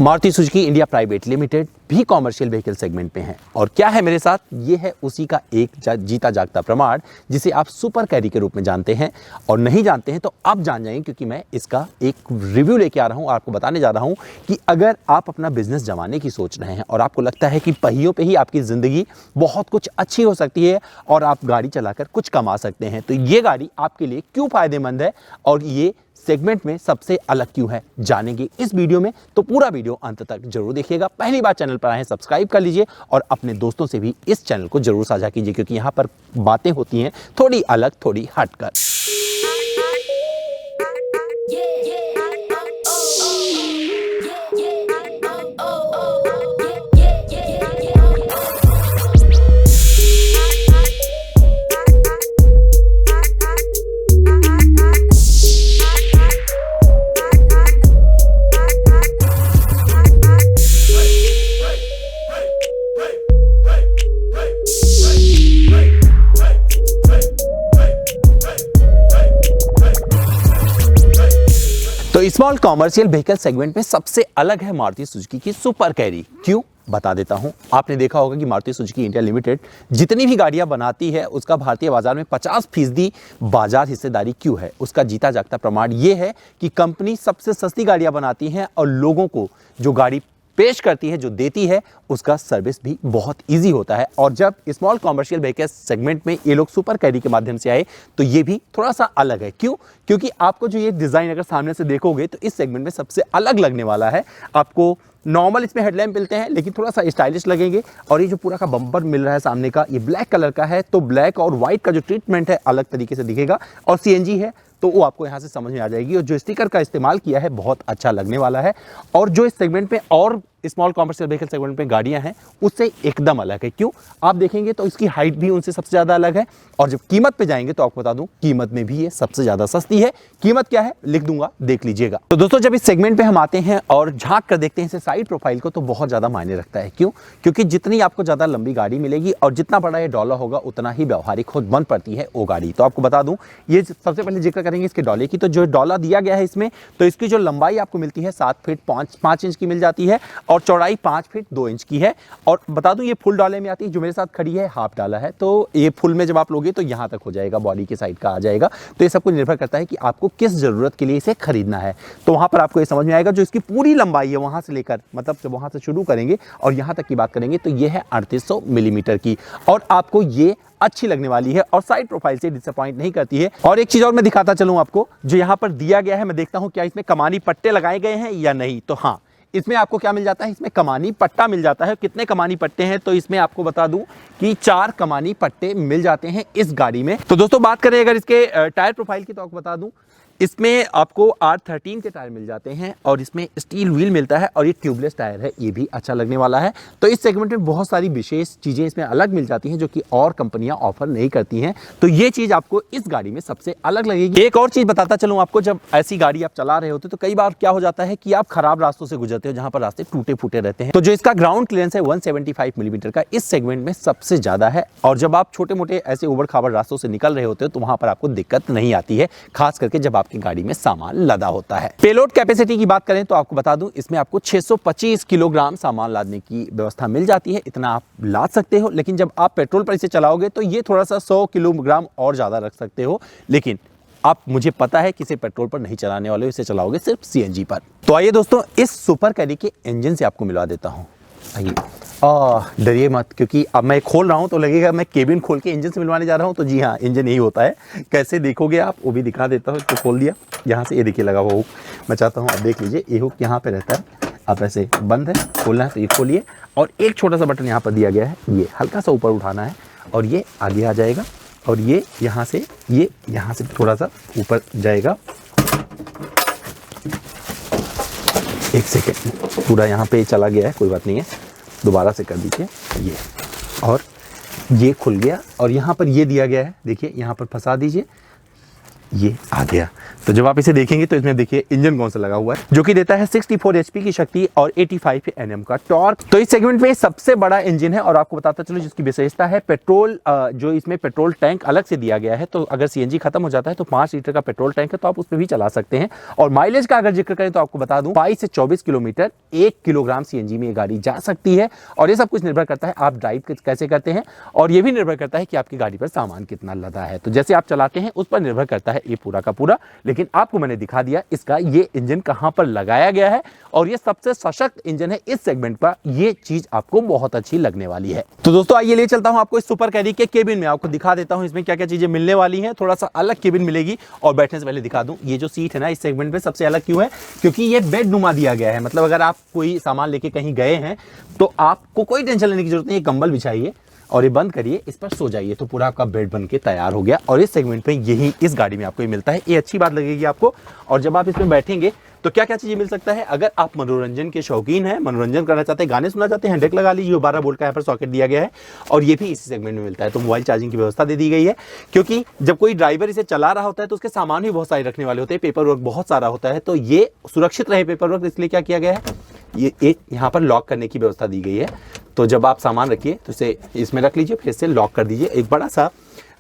Maruti Suzuki India private limited भी commercial vehicle segment पे है। और क्या है मेरे साथ, ये है उसी का एक जीता जागता प्रमाण जिसे आप सुपर कैरी के रूप में जानते हैं। और नहीं जानते हैं तो अब जान जाएंगे, क्योंकि मैं इसका एक रिव्यू लेके आ रहा हूँ, आपको बताने जा रहा हूँ कि अगर आप अपना बिजनेस जमाने की सोच रहे हैं और आपको लगता है कि पहियों पे ही आपकी ज़िंदगी बहुत कुछ अच्छी हो सकती है और आप गाड़ी चलाकर कुछ कमा सकते हैं, तो ये गाड़ी आपके लिए क्यों फ़ायदेमंद है और ये सेगमेंट में सबसे अलग क्यों है, जानेंगे इस वीडियो में। तो पूरा वीडियो अंत तक जरूर देखिएगा। पहली बार चैनल पर आए हैं, सब्सक्राइब कर लीजिए और अपने दोस्तों से भी इस चैनल को जरूर साझा कीजिए, क्योंकि यहाँ पर बातें होती हैं थोड़ी अलग, थोड़ी हटकर। तो स्मॉल कॉमर्शियल व्हीकल सेगमेंट में सबसे अलग है मारुति सुजुकी की सुपर कैरी। क्यों, बता देता हूं। आपने देखा होगा कि मारुति सुजुकी इंडिया लिमिटेड जितनी भी गाड़ियां बनाती है उसका भारतीय बाजार में 50% बाजार हिस्सेदारी क्यों है। उसका जीता जागता प्रमाण यह है कि कंपनी सबसे सस्ती गाड़ियां बनाती है और लोगों को जो गाड़ी पेश करती है, जो देती है, उसका सर्विस भी बहुत इजी होता है। और जब स्मॉल कॉमर्शियल व्हीकल सेगमेंट में ये लोग सुपर कैरी के माध्यम से आए तो ये भी थोड़ा सा अलग है। क्यों? क्योंकि आपको जो ये डिज़ाइन अगर सामने से देखोगे तो इस सेगमेंट में सबसे अलग लगने वाला है। आपको नॉर्मल इसमें हेडलैम्प मिलते हैं लेकिन थोड़ा सा स्टाइलिश लगेंगे। और ये जो पूरा का बम्पर मिल रहा है सामने का, ये ब्लैक कलर का है, तो ब्लैक और वाइट का जो ट्रीटमेंट है अलग तरीके से दिखेगा। और सीएनजी है तो वो आपको यहाँ से समझ में आ जाएगी। और जो स्टिकर का इस्तेमाल किया है बहुत अच्छा लगने वाला है। और जो इस सेगमेंट में और स्मॉल कॉमर्शियल व्हीकल सेगमेंट में गाड़ियां हैं उससे एकदम अलग है। क्यों? आप देखेंगे तो इसकी हाइट भी उनसे सबसे ज़्यादा अलग है। और जब कीमत पे जाएंगे तो आपको बता दूं, कीमत में भी ये सबसे ज़्यादा सस्ती है। कीमत क्या है लिख दूंगा, देख लीजिएगा। तो दोस्तों, जब इस सेगमेंट पे हम आते हैं और झांक कर देखते हैं इसे साइड प्रोफाइल को, तो बहुत ज़्यादा मायने रखता है। क्यों? क्योंकि जितनी आपको ज़्यादा लंबी गाड़ी मिलेगी और जितना बड़ा ये डॉला होगा उतना ही व्यवहारिक खुद बन पड़ती है वो गाड़ी। तो आपको बता दूं, ये सबसे पहले जिक्र करेंगे इसके डॉले की। तो जो डॉला दिया गया है इसमें, तो इसकी जो लंबाई आपको मिलती है 7 फीट 5 इंच की मिल जाती है और चौड़ाई 5 फीट 2 इंच की है। और बता दूं, ये फुल डॉले में आती है। जो मेरे साथ खड़ी है हाफ डाला है, तो ये फुल में जब आप लोगे तो यहाँ तक हो जाएगा, बॉडी की साइड का आ जाएगा। तो ये सब कुछ निर्भर करता है कि आपको किस जरूरत के लिए इसे खरीदना है। तो वहां पर आपको ये समझ में आएगा। जो इसकी पूरी लंबाई है वहां से लेकर, मतलब जब वहां से शुरू करेंगे और यहाँ तक की बात करेंगे तो ये है 3800 मिलीमीटर की। और आपको ये अच्छी लगने वाली है और साइड प्रोफाइल से डिसअपॉइंट नहीं करती है। और एक चीज और मैं दिखाता चलूं आपको, जो यहाँ पर दिया गया है, मैं देखता हूं क्या इसमें कमानी पट्टे लगाए गए हैं या नहीं। तो हाँ, इसमें आपको क्या मिल जाता है, इसमें कमानी पट्टा मिल जाता है। कितने कमानी पट्टे हैं, तो इसमें आपको बता दूं कि 4 कमानी पट्टे मिल जाते हैं इस गाड़ी में। तो दोस्तों, बात करें अगर इसके टायर प्रोफाइल की, तो आपको बता दूं इसमें आपको R13 के टायर मिल जाते हैं और इसमें स्टील व्हील मिलता है और ये ट्यूबलेस टायर है, ये भी अच्छा लगने वाला है। तो इस सेगमेंट में बहुत सारी विशेष चीज़ें इसमें अलग मिल जाती हैं जो कि और कंपनियां ऑफर नहीं करती हैं। तो ये चीज़ आपको इस गाड़ी में सबसे अलग लगेगी। एक और चीज़ बताता चलूँ आपको, जब ऐसी गाड़ी आप चला रहे होते तो कई बार क्या हो जाता है कि आप खराब रास्तों से गुजरते हो जहाँ पर रास्ते टूटे फूटे रहते हैं। तो जो इसका ग्राउंड क्लियरेंस है 175 मिलीमीटर का इस सेगमेंट में सबसे ज़्यादा है। और जब आप छोटे मोटे ऐसे उबड़ खाबड़ रास्तों से निकल रहे होते हो तो वहाँ पर आपको दिक्कत नहीं आती है, खास करके जब आपकी गाड़ी में सामान लदा होता है। पेलोड कैपेसिटी की बात करें तो आपको बता दूं, इसमें आपको 625 किलोग्राम सामान लादने की व्यवस्था मिल जाती है। इतना आप लाद सकते हो। लेकिन जब आप पेट्रोल पर इसे चलाओगे तो ये थोड़ा सा 100 किलोग्राम और ज्यादा रख सकते हो। लेकिन आप, मुझे पता है कि इसे पेट्रोल पर नहीं चलाने वाले हो, इसे चलाओगे सिर्फ सीएनजी पर। तो आइए दोस्तों, इस सुपर कैरी के इंजन से आपको मिलवा देता हूं। आइए, डरिए मत, क्योंकि अब मैं खोल रहा हूं तो लगेगा मैं केबिन खोल के इंजन से मिलवाने जा रहा हूं। तो जी हाँ, इंजन यही होता है। कैसे देखोगे आप वो भी दिखा देता हूं। तो खोल दिया, यहाँ से ये देखिए लगा हुआ हुक, मैं चाहता हूँ आप देख लीजिए। ये हुक यहाँ पे रहता है, आप ऐसे बंद है, खोलना है तो ये खोलिए। और एक छोटा सा बटन यहाँ पर दिया गया है, ये हल्का सा ऊपर उठाना है और ये आगे आ जाएगा। और ये यहाँ से थोड़ा सा ऊपर जाएगा। एक सेकेंड, पूरा यहाँ पे चला गया है, कोई बात नहीं है, दोबारा से कर दीजिए ये। और ये खुल गया और यहाँ पर ये दिया गया है, देखिए यहाँ पर फंसा दीजिए। ये आ गया। तो जब आप इसे देखेंगे तो इसमें देखिए इंजन कौन सा लगा हुआ है, जो कि देता है 64 HP की शक्ति और 85 Nm का टॉर्क। तो इस सेगमेंट में सबसे बड़ा इंजन है और आपको बताता चलो जिसकी विशेषता है पेट्रोल, जो इसमें पेट्रोल टैंक अलग से दिया गया है। तो अगर CNG खत्म हो जाता है तो 5 लीटर का पेट्रोल टैंक है, तो आप उस पर भी चला सकते हैं। और माइलेज का अगर जिक्र करें तो आपको बता दूं 22 से 24 किलोमीटर 1 किलोग्राम CNG में ये गाड़ी जा सकती है। और ये सब कुछ निर्भर करता है आप ड्राइव कैसे करते हैं, और ये भी निर्भर करता है कि आपकी गाड़ी पर सामान कितना लदा है। तो जैसे आप चलाते हैं उस पर निर्भर करता है ये पूरा का पूरा। लेकिन आपको मैंने दिखा दिया इसका ये इंजन कहां पर लगाया गया है, और ये सबसे सशक्त इंजन है इस सेगमेंट का। ये चीज आपको बहुत अच्छी लगने वाली है। तो दोस्तों आइए ले चलता हूं आपको इस सुपर कैरी के केबिन में, आपको दिखा देता हूं इसमें क्या क्या चीजें मिलने वाली हैं। थोड़ा सा अलग केबिन मिलेगी, और बैठने से पहले दिखा दूं ये जो सीट है ना इस सेगमेंट में सबसे अलग क्यों है, क्योंकि ये बेड नुमा दिया गया है। मतलब अगर आप कोई सामान लेके कहीं गए हैं तो आपको कोई टेंशन लेने की जरूरत नहीं है। कंबल बिछाइए और ये बंद करिए, इस पर सो जाइए, तो पूरा आपका बेड बन के तैयार हो गया। और इस सेगमेंट में यही इस गाड़ी में आपको ये मिलता है, ये अच्छी बात लगेगी आपको। और जब आप इसमें बैठेंगे तो क्या क्या चीजें मिल सकता है, अगर आप मनोरंजन के शौकीन हैं, मनोरंजन करना चाहते हैं, गाने सुनना चाहते हैं, डेक लगा लीजिए। 12 वोल्ट का यहाँ पर सॉकेट दिया गया है, और ये भी इसी सेगमेंट में मिलता है। तो मोबाइल चार्जिंग की व्यवस्था दे दी गई है, क्योंकि जब कोई ड्राइवर इसे चला रहा होता है तो उसके सामान भी बहुत सारे रखने वाले होते हैं, पेपर वर्क बहुत सारा होता है। तो ये सुरक्षित रहे पेपर वर्क, इसलिए क्या किया गया है, ये एक यहाँ पर लॉक करने की व्यवस्था दी गई है। तो जब आप सामान रखिए तो इसे इसमें रख लीजिए, फिर से लॉक कर दीजिए। एक बड़ा सा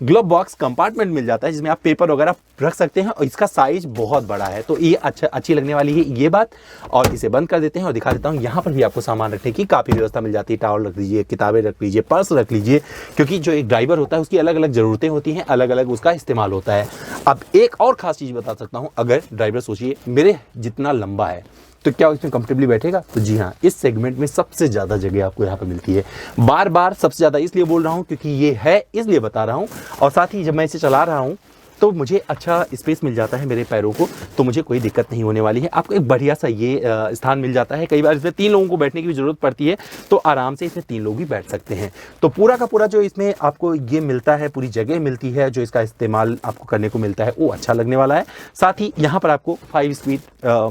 ग्लोव बॉक्स कंपार्टमेंट मिल जाता है जिसमें आप पेपर वगैरह रख सकते हैं, और इसका साइज बहुत बड़ा है, तो ये अच्छी लगने वाली है ये बात। और इसे बंद कर देते हैं और दिखा देता हूँ, यहाँ पर भी आपको सामान रखने की काफ़ी व्यवस्था मिल जाती है। टॉवल रख लीजिए, किताबें रख लीजिए, पर्स रख लीजिए, क्योंकि जो एक ड्राइवर होता है उसकी अलग अलग ज़रूरतें होती हैं, अलग अलग उसका इस्तेमाल होता है। अब एक और ख़ास चीज़ बता सकता हूँ, अगर ड्राइवर सोचिए मेरे जितना लंबा है तो क्या इसमें कंफर्टेबली बैठेगा, तो जी हाँ, इस सेगमेंट में सबसे ज़्यादा जगह आपको यहाँ पे मिलती है। बार बार सबसे ज़्यादा इसलिए बोल रहा हूँ क्योंकि ये है, इसलिए बता रहा हूँ। और साथ ही जब मैं इसे चला रहा हूँ तो मुझे अच्छा स्पेस मिल जाता है मेरे पैरों को, तो मुझे कोई दिक्कत नहीं होने वाली है। आपको एक बढ़िया सा ये स्थान मिल जाता है। कई बार इसमें 3 लोगों को बैठने की भी ज़रूरत पड़ती है, तो आराम से इसमें 3 लोग भी बैठ सकते हैं। तो पूरा का पूरा जो इसमें आपको ये मिलता है, पूरी जगह मिलती है, जो इसका इस्तेमाल आपको करने को मिलता है वो अच्छा लगने वाला है। साथ ही यहाँ पर आपको 5 स्पीड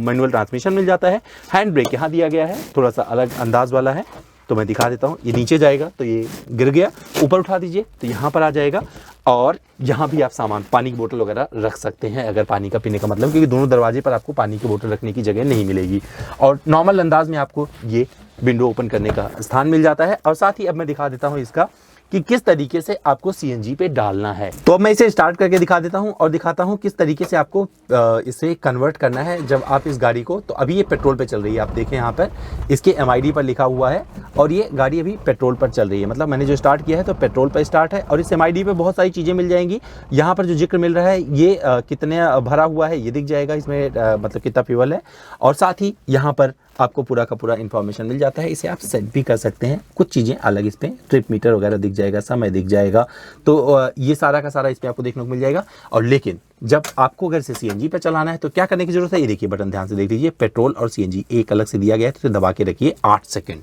मैनुअल ट्रांसमिशन मिल जाता है। हैंड ब्रेक यहाँ दिया गया है, थोड़ा सा अलग अंदाज वाला है, तो मैं दिखा देता हूँ। ये नीचे जाएगा तो ये गिर गया, ऊपर उठा दीजिए तो यहाँ पर आ जाएगा। और यहाँ भी आप सामान, पानी की बोतल वगैरह रख सकते हैं, अगर पानी का पीने का मतलब, क्योंकि दोनों दरवाजे पर आपको पानी की बोतल रखने की जगह नहीं मिलेगी। और नॉर्मल अंदाज में आपको ये विंडो ओपन करने का स्थान मिल जाता है। और साथ ही अब मैं दिखा देता हूँ इसका कि किस तरीके से आपको CNG पे डालना है। तो अब मैं इसे स्टार्ट करके दिखा देता हूं और दिखाता हूं किस तरीके से आपको इसे कन्वर्ट करना है जब आप इस गाड़ी को। तो अभी ये पेट्रोल पे चल रही है, आप देखें यहाँ पर इसके MID पर लिखा हुआ है, और ये गाड़ी अभी पेट्रोल पर चल रही है। मतलब मैंने जो स्टार्ट किया है तो पेट्रोल पर स्टार्ट है, और इस MID पे बहुत सारी चीज़ें मिल जाएंगी। यहाँ पर जो जिक्र मिल रहा है ये कितने भरा हुआ है ये दिख जाएगा इसमें, मतलब कितना फ्यूल है। और साथ ही यहाँ पर आपको पूरा का पूरा इन्फॉर्मेशन मिल जाता है। इसे आप सेट भी कर सकते हैं, कुछ चीज़ें अलग इस पर, ट्रिप मीटर वगैरह दिख जाएगा, समय दिख जाएगा। तो ये सारा का सारा इस पर आपको देखने को मिल जाएगा। और लेकिन जब आपको अगर इसे CNG पे चलाना है तो क्या करने की जरूरत है, ये देखिए बटन ध्यान से देख लीजिए, पेट्रोल और CNG एक अलग से दिया गया है, तो इसे दबा के रखिए 8 सेकेंड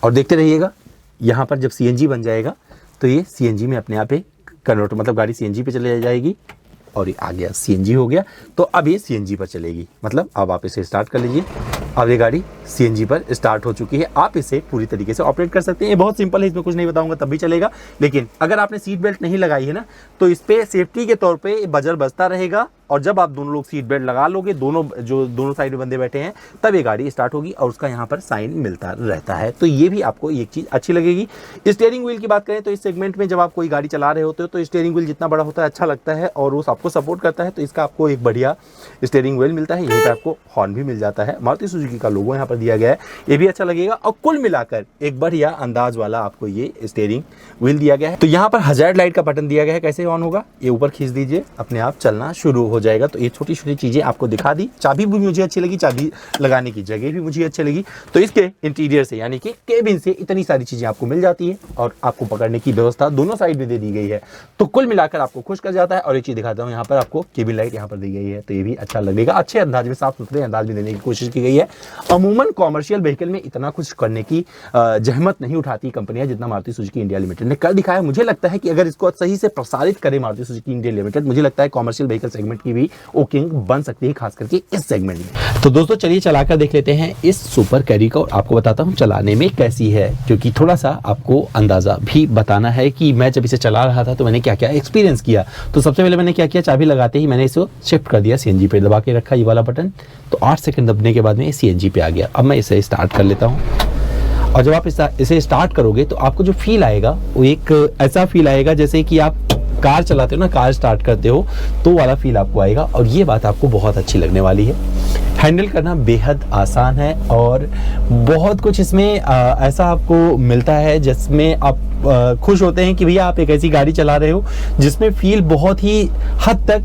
और देखते रहिएगा। यहाँ पर जब CNG बन जाएगा तो ये CNG में अपने आप ही कन्वर्ट, मतलब गाड़ी CNG पे चले जाएगी। और ये आ गया, CNG हो गया। तो अब ये CNG पर चलेगी, मतलब अब आप इसे स्टार्ट कर लीजिए। अब ये गाड़ी CNG पर स्टार्ट हो चुकी है, आप इसे पूरी तरीके से ऑपरेट कर सकते हैं। ये बहुत सिंपल है, इसमें कुछ नहीं बताऊंगा तब भी चलेगा। लेकिन अगर आपने सीट बेल्ट नहीं लगाई है ना, तो इस पर सेफ्टी के तौर पे बजर बजता रहेगा, और जब आप दोनों लोग सीट बेल्ट लगा लोगे, दोनों साइड में बंदे बैठे हैं, तब ये गाड़ी स्टार्ट होगी और उसका यहाँ पर साइन मिलता रहता है। तो ये भी आपको एक चीज़ अच्छी लगेगी। स्टीयरिंग व्हील की बात करें तो इस सेगमेंट में जब आप कोई गाड़ी चला रहे होते हो तो स्टीयरिंग व्हील जितना बड़ा होता है अच्छा लगता है, और वो आपको सपोर्ट करता है। तो इसका आपको एक बढ़िया स्टीयरिंग व्हील मिलता है। यहीं पर आपको हॉर्न भी मिल जाता है, मारुति सुजुकी का लोगो यहाँ पर दिया गया है, ये भी अच्छा लगेगा। और कुल मिलाकर एक बढ़िया अंदाज वाला आपको ये स्टीयरिंग व्हील दिया गया है। तो यहाँ पर हजार्ड लाइट का बटन दिया गया है, कैसे ऑन होगा, ये ऊपर खींच दीजिए, अपने आप चलना शुरू हो जाएगा। तो ये छोटी छोटी चीजें आपको दिखा दी। चाबी भी मुझे अच्छी लगी, चाबी लगाने की जगह भी मुझे अच्छी लगी। तो इसके इंटीरियर से यानी कि केबिन से इतनी सारी चीजें आपको मिल जाती है, और आपको पकड़ने की व्यवस्था दोनों साइड में दे दी गई है। तो कुल मिलाकर आपको खुश कर जाता है। और एक चीज दिखाता हूँ, यहाँ पर आपको केबिन लाइट यहाँ पर दी गई है, तो ये भी अच्छा लगेगा। अच्छे अंदाज में, साफ सुथरे अंदाज में देने की कोशिश की गई है। अमूमन इवन कॉमर्शियल व्हीकल में इतना कुछ करने की जहमत नहीं उठाती कंपनियां जितना मारुति सुजुकी इंडिया लिमिटेड ने कर दिखाया। मुझे लगता है कि अगर इसको सही से प्रसारित करे मारुति सुजुकी इंडिया लिमिटेड, मुझे लगता है कॉमर्शियल व्हीकल सेगमेंट की भी ओकिंग बन सकती है, खास करके इस सेगमेंट में। तो दोस्तों चलिए चलाकर देख लेते हैं इस सुपर कैरी को और आपको बताता हूं चलाने में कैसी है, क्योंकि थोड़ा सा आपको अंदाजा भी बताना है कि मैं जब इसे चला रहा था तो मैंने क्या क्या एक्सपीरियंस किया। तो सबसे पहले मैंने क्या किया, चाबी लगाते ही मैंने इसको शिफ्ट कर दिया सीएनजी पे, दबा के रखा ये वाला बटन, तो 8 सेकंड दबने के बाद में सीएनजी पे आ गया। अब मैं इसे स्टार्ट कर लेता हूं और जब आप इसे स्टार्ट करोगे तो आपको जो फील आएगा वो एक ऐसा फील आएगा जैसे कि आप कार चलाते हो ना, कार स्टार्ट करते हो तो वाला फील आपको आएगा और ये बात आपको बहुत अच्छी लगने वाली है। हैंडल करना बेहद आसान है और बहुत कुछ इसमें ऐसा आपको मिलता है जिसमें आप खुश होते हैं कि भैया आप एक ऐसी गाड़ी चला रहे हो जिसमें फील बहुत ही हद तक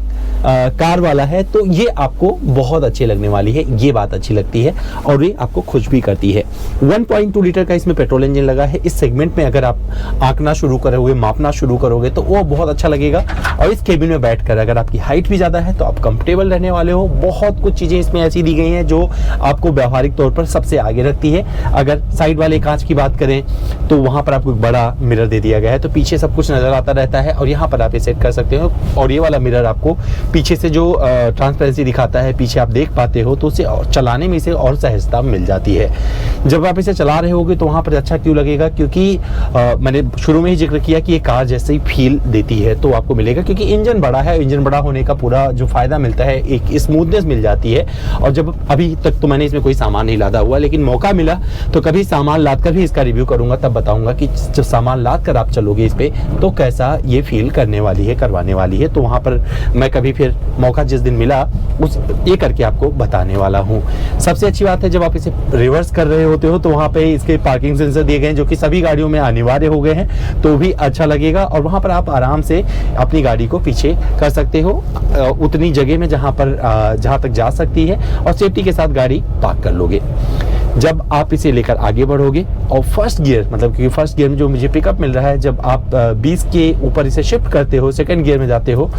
कार वाला है, तो ये आपको बहुत अच्छी लगने वाली है, ये बात अच्छी लगती है और ये आपको खुश भी करती है। 1.2 लीटर का इसमें पेट्रोल इंजन लगा है। इस सेगमेंट में अगर आप आंकना शुरू करोगे, मापना शुरू करोगे तो वो बहुत अच्छा लगेगा। और इस केबिन में बैठकर अगर आपकी हाइट भी ज़्यादा है तो आप कंफर्टेबल रहने वाले हो। बहुत कुछ चीज़ें इसमें ऐसी दी गई हैं जो आपको व्यावहारिक तौर पर सबसे आगे रखती है। अगर साइड वाले कांच की बात करें तो वहाँ पर आपको एक बड़ा मिरर दे दिया गया है, तो पीछे सब कुछ नज़र आता रहता है और यहाँ पर आप ये सेट कर सकते हो। और ये वाला मिरर आपको पीछे से जो ट्रांसपेरेंसी दिखाता है पीछे आप देख पाते हो, तो उसे चलाने में इसे और सहजता मिल जाती है। जब आप इसे चला रहे होगे तो वहाँ पर अच्छा क्यों लगेगा, क्योंकि मैंने शुरू में ही जिक्र किया कि ये कार जैसे ही फील देती है तो आपको मिलेगा, क्योंकि इंजन बड़ा है। इंजन बड़ा होने का पूरा जो फायदा मिलता है, एक स्मूथनेस मिल जाती है। और जब अभी तक तो मैंने इसमें कोई सामान नहीं लादा हुआ, लेकिन मौका मिला तो कभी सामान लाद कर भी इसका रिव्यू करूंगा, तब बताऊंगा कि जब सामान लाद कर आप चलोगे इस पे तो कैसा ये फील करने वाली है, करवाने वाली है। तो वहाँ पर मैं कभी फिर मौका जिस दिन मिला उस ये करके आपको बताने वाला हूँ। सबसे अच्छी बात है जब आप इसे रिवर्स कर रहे होते हो तो वहाँ पे इसके पार्किंग सेंसर दिए गए हैं जो कि सभी गाड़ियों में अनिवार्य हो गए हैं, तो भी अच्छा लगेगा। और वहाँ पर आप आराम से अपनी गाड़ी को पीछे कर सकते हो उतनी जगह में जहाँ तक जा सकती है और सेफ्टी के साथ गाड़ी पार्क कर लोगे। जब आप इसे लेकर आगे बढ़ोगे और फर्स्ट गियर, मतलब क्योंकि फर्स्ट गियर में जो मुझे पिकअप मिल रहा है, जब आप 20 के ऊपर इसे शिफ्ट करते हो, सेकंड गियर में जाते हो,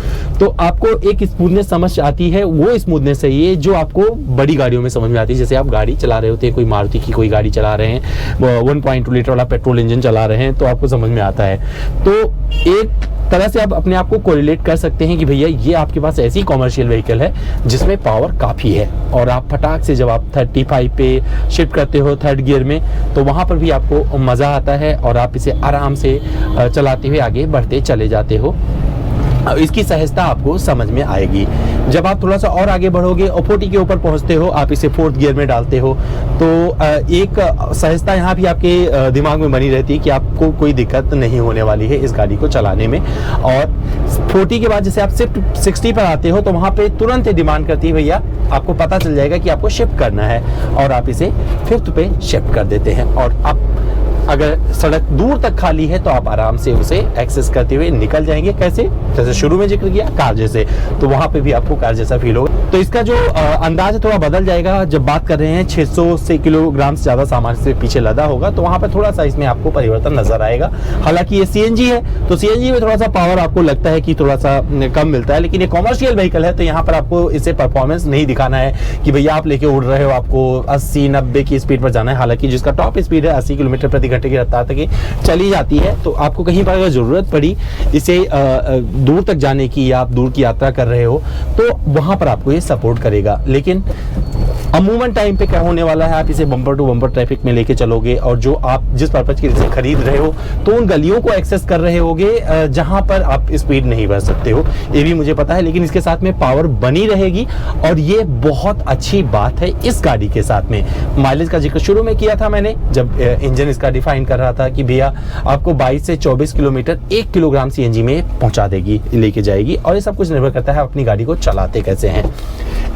तो आपको एक स्मूथनेस समझ आती है। वो स्मूथनेस है ये जो आपको बड़ी गाड़ियों में समझ में आती है। जैसे आप गाड़ी चला रहे होते हैं, कोई मारुति की कोई गाड़ी चला रहे हैं, 1.2 लीटर वाला पेट्रोल इंजन चला रहे हैं, तो आपको समझ में आता है। तो एक तरह से आप अपने आप को कोरिलेट कर सकते हैं कि भैया ये आपके पास ऐसी कॉमर्शियल व्हीकल है जिसमें पावर काफ़ी है और आप फटाक से जब आप 35 पे शिफ्ट करते हो थर्ड गियर में, तो वहाँ पर भी आपको मज़ा आता है और आप इसे आराम से चलाते हुए आगे बढ़ते चले जाते हो। इसकी सहजता आपको समझ में आएगी। जब आप थोड़ा सा और आगे बढ़ोगे और 40 के ऊपर पहुंचते हो, आप इसे 4th गियर में डालते हो, तो एक सहजता यहाँ भी आपके दिमाग में बनी रहती है कि आपको कोई दिक्कत नहीं होने वाली है इस गाड़ी को चलाने में। और 40 के बाद जैसे आप शिफ्ट 60 पर आते हो तो वहाँ पे तुरंत डिमांड करती है भैया, आपको पता चल जाएगा कि आपको शिफ्ट करना है और आप इसे 5th पे शिफ्ट कर देते हैं। और आप अगर सड़क दूर तक खाली है तो आप आराम से उसे एक्सेस करते हुए निकल जाएंगे। कैसे? जैसे शुरू में जिक्र किया कार जैसे, तो वहां पे भी आपको कार जैसा फील होगा। तो इसका जो अंदाज है थोड़ा बदल जाएगा जब बात कर रहे हैं 600 से किलोग्राम से ज्यादा सामान से पीछे लदा होगा, तो वहां पर थोड़ा सा इसमें आपको परिवर्तन नजर आएगा। हालांकि ये सीएनजी है तो सीएनजी में थोड़ा सा पावर आपको लगता है कि थोड़ा सा कम मिलता है, लेकिन ये कॉमर्शियल व्हीकल है तो यहाँ पर आपको इसे परफॉर्मेंस नहीं दिखाना है कि भैया आप लेके उड़ रहे हो, आपको 80-90 की स्पीड पर जाना है। हालांकि जिसका टॉप स्पीड है 80 किलोमीटर प्रति घंटे की रफ्तार तक चली जाती है, तो आपको कहीं पर अगर जरूरत पड़ी इसे दूर तक जाने की या आप दूर की यात्रा कर रहे हो तो वहां पर आपको ये सपोर्ट करेगा। लेकिन अमूमन टाइम पे क्या होने वाला है, आप इसे बम्पर टू बम्पर ट्रैफिक में लेके चलोगे और जो आप जिस पर्पज के लिए खरीद रहे हो तो उन गलियों को एक्सेस कर रहे होगे जहां पर आप स्पीड नहीं बढ़ सकते हो, ये भी मुझे पता है। लेकिन इसके साथ में पावर बनी रहेगी और ये बहुत अच्छी बात है इस गाड़ी के साथ में। माइलेज का जिक्र शुरू में किया था मैंने जब इंजन इसका डिफाइन कर रहा था कि भैया आपको 22 से 24 किलोमीटर 1 किलोग्राम सीएनजी में पहुंचा देगी, लेके जाएगी। और ये सब कुछ निर्भर करता है अपनी गाड़ी को चलाते कैसे हैं।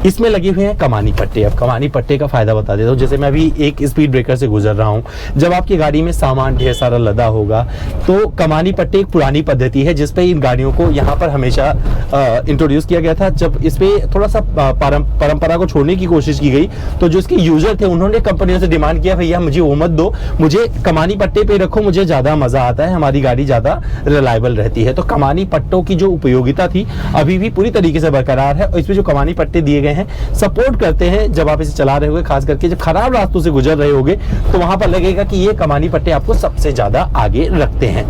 इसमें लगे हुए हैं कमानी पट्टे। अब कमानी पट्टे का फायदा बता देता हूँ। जैसे मैं अभी एक स्पीड ब्रेकर से गुजर रहा हूँ, जब आपकी गाड़ी में सामान ढेर सारा लदा होगा तो कमानी पट्टे एक पुरानी पद्धति है जिसपे इन गाड़ियों को यहाँ पर हमेशा इंट्रोड्यूस किया गया था। जब इस पे थोड़ा सा परंपरा को छोड़ने की कोशिश की गई तो जो इसके यूजर थे उन्होंने कंपनियों से डिमांड किया, भैया मुझे वो मत दो, मुझे कमानी पट्टे पे रखो, मुझे ज्यादा मजा आता है, हमारी गाड़ी ज्यादा रिलायबल रहती है। तो कमानी पट्टों की जो उपयोगिता थी अभी भी पूरी तरीके से बरकरार है और इसमें जो कमानी पट्टे दिए गए हैं, सपोर्ट करते हैं। जब आप इसे चला रहे होगे, खास करके जब खराब रास्तों से गुजर रहे होगे, तो वहां पर लगेगा कि ये कमानी पट्टे आपको सबसे ज्यादा आगे रखते हैं।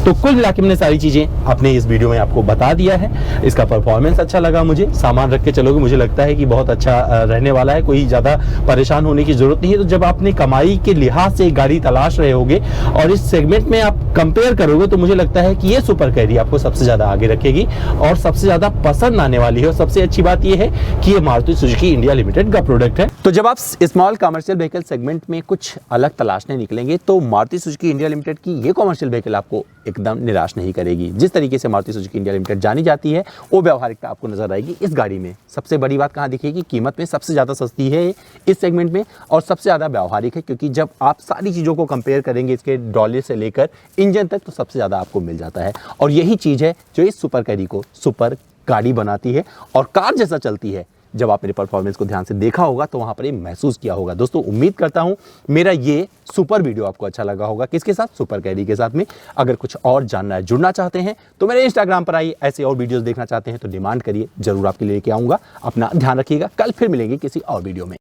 तो कुल मिला के मैंने सारी चीजें अपने इस वीडियो में आपको बता दिया है। इसका परफॉर्मेंस अच्छा लगा मुझे, सामान रख के चलोगे मुझे लगता है कि बहुत अच्छा रहने वाला है, कोई ज्यादा परेशान होने की जरूरत नहीं है। तो जब आपने कमाई के लिहाज से गाड़ी तलाश रहे होगे और इस सेगमेंट में आप कंपेयर करोगे, तो मुझे लगता है कि ये सुपर कैरी आपको सबसे ज्यादा आगे रखेगी और सबसे ज्यादा पसंद आने वाली है। और सबसे अच्छी बात ये है कि ये मारुति सुजुकी इंडिया लिमिटेड का प्रोडक्ट है। तो जब आप स्मॉल कमर्शियल व्हीकल सेगमेंट में कुछ अलग तलाशने निकलेंगे, तो मारुति सुजुकी इंडिया लिमिटेड की ये कमर्शियल व्हीकल आपको एकदम निराश नहीं करेगी। जिस तरीके से मारुति सुजुकी इंडिया लिमिटेड जानी जाती है, वो व्यवहारिकता आपको नजर आएगी इस गाड़ी में। सबसे बड़ी बात कहाँ दिखेगी, कीमत में सबसे ज्यादा सस्ती है इस सेगमेंट में और सबसे ज्यादा व्यवहारिक है, क्योंकि जब आप सारी चीजों को कंपेयर करेंगे, इसके डॉलर से लेकर इंजन तक, तो सबसे ज्यादा आपको मिल जाता है। और यही चीज है जो इस सुपर कैरी को सुपर गाड़ी बनाती है और कार जैसा चलती है। जब आप मेरे परफॉर्मेंस को ध्यान से देखा होगा, तो वहां पर ये महसूस किया होगा। दोस्तों, उम्मीद करता हूं मेरा ये सुपर वीडियो आपको अच्छा लगा होगा। किसके साथ? सुपर कैरी के साथ में। अगर कुछ और जानना है, जुड़ना चाहते हैं, तो मेरे इंस्टाग्राम पर आइए। ऐसे और वीडियोस देखना चाहते हैं तो डिमांड करिए, जरूर आपके लिए लेके आऊंगा। अपना ध्यान रखिएगा, कल फिर मिलेंगे किसी और वीडियो में।